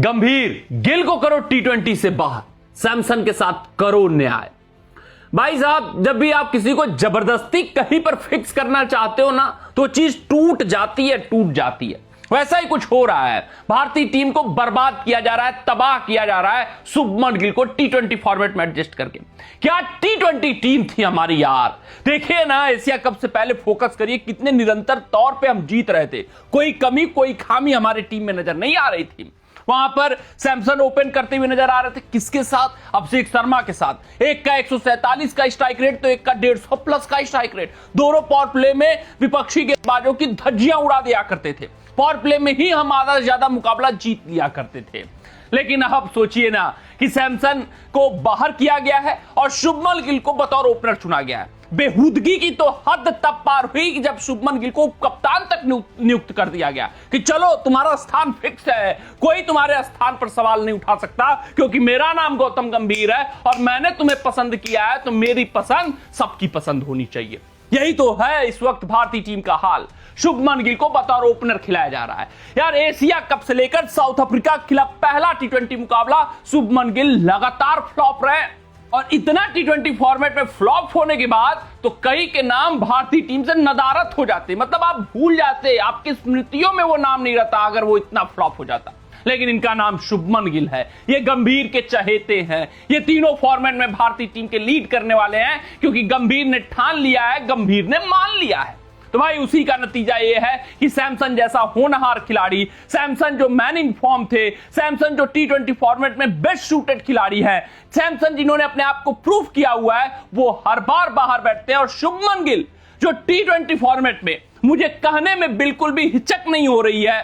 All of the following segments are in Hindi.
गंभीर, गिल को करो टी20 से बाहर, सैमसन के साथ करो न्याय। भाई साहब, जब भी आप किसी को जबरदस्ती कहीं पर फिक्स करना चाहते हो ना, तो चीज टूट जाती है। वैसा ही कुछ हो रहा है। भारतीय टीम को बर्बाद किया जा रहा है, तबाह किया जा रहा है शुभमन गिल को टी20 फॉर्मेट में एडजस्ट करके। क्या टी20 टीम थी हमारी यार। देखिए ना, एशिया कप से पहले फोकस करिए, कितने निरंतर तौर पे हम जीत रहे थे। कोई कमी कोई खामी हमारी टीम में नजर नहीं आ रही थी। वहां पर सैमसन ओपन करते हुए नजर आ रहे थे, किसके साथ? अभिषेक शर्मा के साथ। एक का 147 का स्ट्राइक रेट, तो एक का 150 प्लस का स्ट्राइक रेट। दोनों पावर प्ले में विपक्षी गेंदबाजों की धज्जियां उड़ा दिया करते थे। पावर प्ले में ही हम आधा से ज्यादा मुकाबला जीत लिया करते थे। लेकिन अब सोचिए ना कि सैमसन को बाहर किया गया है और शुभमन गिल को बतौर ओपनर चुना गया है। बेहूदगी की तो हद तब पार हुई कि जब शुभमन गिल को कप्तान तक नियुक्त कर दिया गया कि चलो तुम्हारा स्थान फिक्स है, कोई तुम्हारे स्थान पर सवाल नहीं उठा सकता, क्योंकि मेरा नाम गौतम गंभीर है और मैंने तुम्हें पसंद किया है, तो मेरी पसंद सबकी पसंद होनी चाहिए। यही तो है इस वक्त भारतीय टीम का हाल। शुभमन गिल को बतौर ओपनर खिलाया जा रहा है यार। एशिया कप से लेकर साउथ अफ्रीका के खिलाफ पहला टी20 मुकाबला शुभमन गिल लगातार फ्लॉप रहे, और इतना टी20 फॉर्मेट में फ्लॉप होने के बाद तो कई के नाम भारतीय टीम से नदारत हो जाते, मतलब आप भूल जाते, आपकी स्मृतियों में वो नाम नहीं रहता अगर वो इतना फ्लॉप हो जाता। लेकिन इनका नाम शुभमन गिल है, ये गंभीर के चहेते हैं, ये तीनों फॉर्मेट में भारतीय टीम के लीड करने वाले हैं, क्योंकि गंभीर ने ठान लिया है, गंभीर ने मान लिया है। तो भाई उसी का नतीजा ये है कि सैमसन जैसा होनहार खिलाड़ी, सैमसन जो मैन इन फॉर्म थे, सैमसन जो टी20 फॉर्मेट में बेस्ट शूटेड खिलाड़ी है, सैमसन जिन्होंने अपने आप को प्रूफ किया हुआ है, वो हर बार बाहर बैठते हैं। और शुभमन गिल जो टी20 फॉर्मेट में, मुझे कहने में बिल्कुल भी हिचक नहीं हो रही है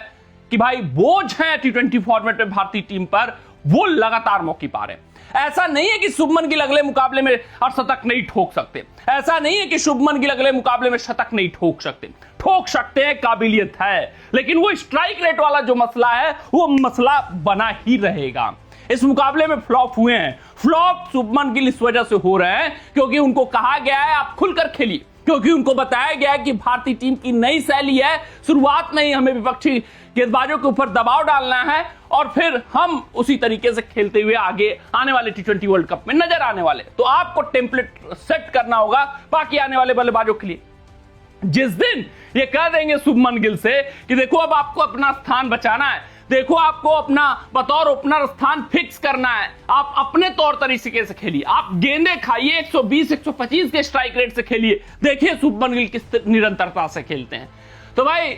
कि भाई बोझ है टी20 फॉर्मेट में भारतीय टीम पर, वो लगातार मौके पा रहे हैं। ऐसा नहीं है कि शुभमन गिल अगले मुकाबले में अर्धशतक नहीं ठोक सकते, ऐसा नहीं है कि शुभमन गिल अगले मुकाबले में शतक नहीं ठोक सकते हैं, काबिलियत है, लेकिन वो स्ट्राइक रेट वाला जो मसला है वो मसला बना ही रहेगा। इस मुकाबले में फ्लॉप हुए हैं। फ्लॉप शुभमन गिल इस वजह से हो रहे हैं क्योंकि उनको कहा गया है आप खुलकर खेलिए, क्योंकि उनको बताया गया है कि भारतीय टीम की नई शैली है, शुरुआत में ही हमें विपक्षी गेंदबाजों के ऊपर दबाव डालना है और फिर हम उसी तरीके से खेलते हुए आगे आने वाले टी20 वर्ल्ड कप में नजर आने वाले। तो आपको टेम्पलेट सेट करना होगा बाकी आने वाले बल्लेबाजों के लिए। जिस दिन ये कह देंगे शुभमन गिल से कि देखो अब आपको अपना स्थान बचाना है, देखो आपको अपना बतौर ओपनर स्थान फिक्स करना है, आप अपने तौर तरीके से खेलिए, आप गेंदे खाइए, 120-125 के स्ट्राइक रेट से खेलिए, देखिए शुभमन गिल किस निरंतरता से खेलते हैं। तो भाई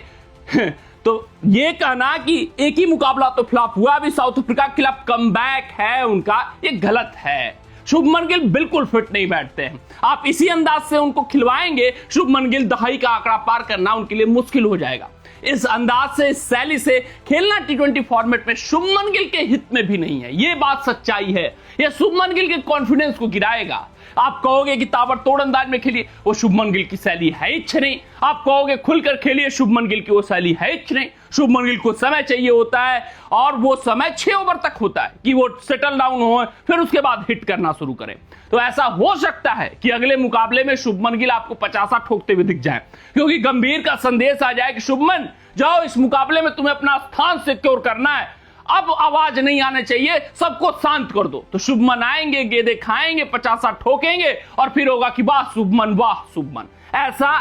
तो ये कहना कि एक ही मुकाबला तो फ्लॉप हुआ, अभी साउथ अफ्रीका के खिलाफ कमबैक है उनका, ये गलत है। शुभमन गिल बिल्कुल फिट नहीं बैठते हैं। आप इसी अंदाज से उनको खिलवाएंगे, शुभमन गिल दहाई का आंकड़ा पार करना उनके लिए मुश्किल हो जाएगा। इस अंदाज से, इस शैली से खेलना टी20 फॉर्मेट में शुभमन गिल के हित में भी नहीं है, ये बात सच्चाई है। यह शुभमन गिल के कॉन्फिडेंस को गिराएगा। आप कहोगे कि ताबड़तोड़ अंदाज में खेलिए, वो शुभमन गिल की शैली है ही नहीं। आप कहोगे खुलकर खेलिए, शुभमन गिल की वो शैली है ही नहीं। शुभमन गिल को समय चाहिए होता है और वो समय 6 ओवर तक होता है कि वो सेटल डाउन हो, फिर उसके बाद हिट करना शुरू करें। तो ऐसा हो सकता है कि अगले मुकाबले में शुभमन गिल आपको 50 ठोकते हुए दिख जाए, क्योंकि गंभीर का संदेश आ जाए कि शुभमन जाओ, इस मुकाबले में तुम्हें अपना स्थान सिक्योर करना है, अब आवाज नहीं आने चाहिए, सबको शांत कर दो। तो शुभमन आएंगे, गेंदे खाएंगे, 50 ठोकेंगे और फिर होगा कि वाह शुभमन, वाह शुभमन। ऐसा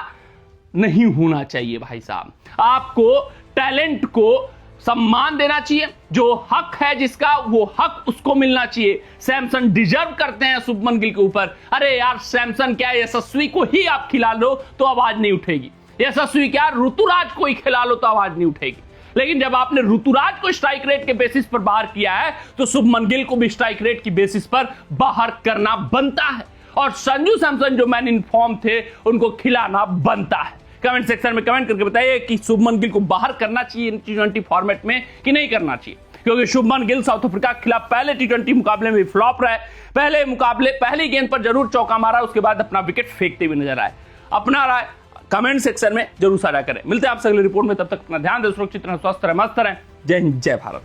नहीं होना चाहिए भाई साहब। आपको टैलेंट को सम्मान देना चाहिए, जो हक है जिसका वो हक उसको मिलना चाहिए। सैमसन डिजर्व करते हैं शुभमन गिल के ऊपर। अरे यार सैमसन क्या, यशस्वी को ही आप खिला लो तो आवाज नहीं उठेगी, यशस्वी क्या ऋतुराज को ही खिला लो तो आवाज नहीं उठेगी। लेकिन जब आपने ऋतुराज को स्ट्राइक रेट के बेसिस पर बाहर किया है, तो शुभमन गिल को भी स्ट्राइक रेट की बेसिस पर बाहर करना बनता है, और संजू सैमसन जो मैन इन फॉर्म थे उनको खिलाना बनता है। कमेंट सेक्शन में कमेंट करके बताइए कि शुभमन गिल को बाहर करना चाहिए टी20 फॉर्मेट में कि नहीं करना चाहिए, क्योंकि शुभमन गिल साउथ अफ्रीका के खिलाफ पहले टी20 मुकाबले में फ्लॉप रहे। पहली गेंद पर जरूर चौका मारा, उसके बाद अपना विकेट फेंकते हुए नजर आए। अपना राय कमेंट सेक्शन में जरूर साझा करें। मिलते हैं आपसे अगली रिपोर्ट में, तब तक अपना ध्यान दें, सुरक्षित रहें, स्वस्थ रहें, मस्त रहें। जय हिंद, जय भारत।